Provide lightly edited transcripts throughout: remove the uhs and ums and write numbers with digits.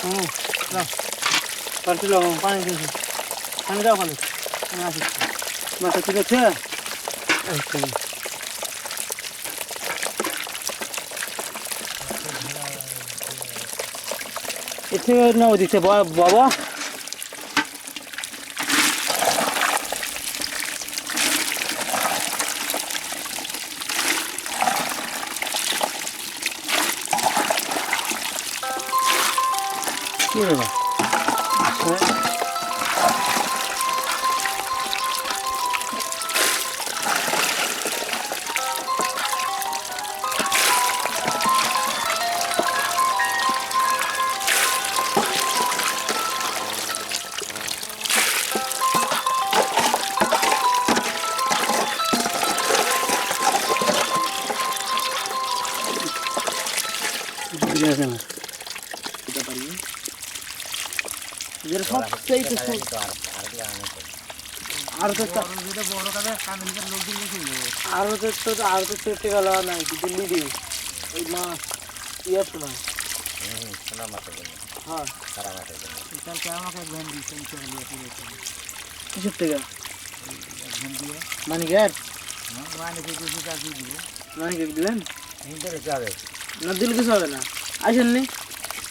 হুম দাও পাল্টি লাগাও পানি দিয়েছি পানি দাও খালি আমি আসি মাথা ঠিক আছে এতে না দিতে বাবা কি রে সবচেয়ে আর তো বড় কাজে লোক দিলে আরো তো চেষ্টা গেল না দিল্লি দি ওই মা ইয়ে শোনা শোনা মাছের জন্য হ্যাঁ সারা মাছের জন্য কালকে আমাকে ভ্যান দিয়েছেন কিসের থেকে ভ্যান দিয়ে মানে গ্যাস মানে কিছু কাজ দিয়ে দিব মানে কি দিলেন হিন্দে যাবে না দিলে কিছু হবে না আসেননি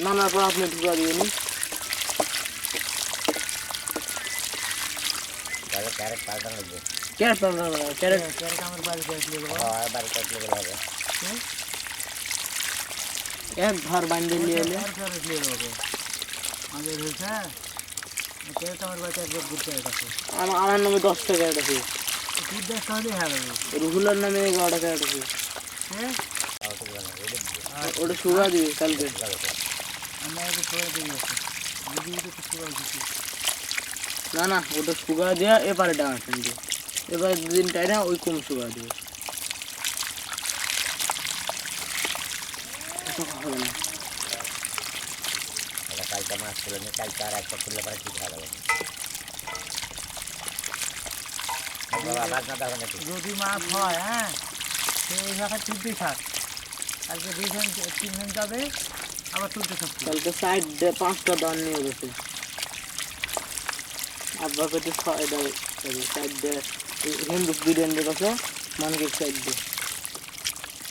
নানার পর আপনি ঢুকা দিবেনি ক্যারেট পাল্টানো লাগবে ক্যারেট পাল্টানো লাগবে ক্যারেট আমার বাড়িতে আসলে হ্যাঁ বাড়িতে আসলে হবে এক ঘর বাঁধে নিয়ে এলে ক্যারেট নিয়ে যাবে আমাদের হয়েছে ক্যারেট আমার বাড়িতে একবার ঘুরতে আছে আমার নামে 10টা ক্যারেট আছে তুই 10টা হলে হ্যাঁ রুহুলার নামে 11টা ক্যারেট আছে হ্যাঁ ওটা শুকা দিবে কালকে আমরা ওটা শুকা দিয়ে আছে যদি ওটা শুকা দিচ্ছি না না ওটা শুকা দেওয়া এবারে ডাঙা কিন্তু এবারে দুদিন টাইনা ওই কম শুকা দেবে হবে না কালকে মাছ তুলে নিয়ে কালকে আর একটা তুললে পরে ঠিক ভালো হবে যদি মাছ হয় হ্যাঁ সেই জায়গায় তুলতেই থাক কালকে 2-3 দিন যাবে আবার তুলতে থাকবে কালকে সাইড 5টা দান নিয়ে গেছে আব্বা পেটে 6টা সাইড হিন্দু বিরিয়ানি গেছে মানকের সাইড দিয়ে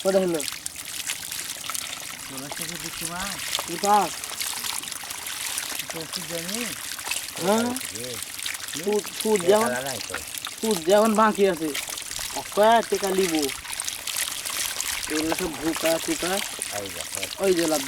কটা হলো বলা থেকে দিচ্ছি মা কি পাস তো জানি হ্যাঁ ফুট যেমন বাকি আছে কয়েক টাকা নিব এগুলো সব ভুকা টুকা ওই যে লাভ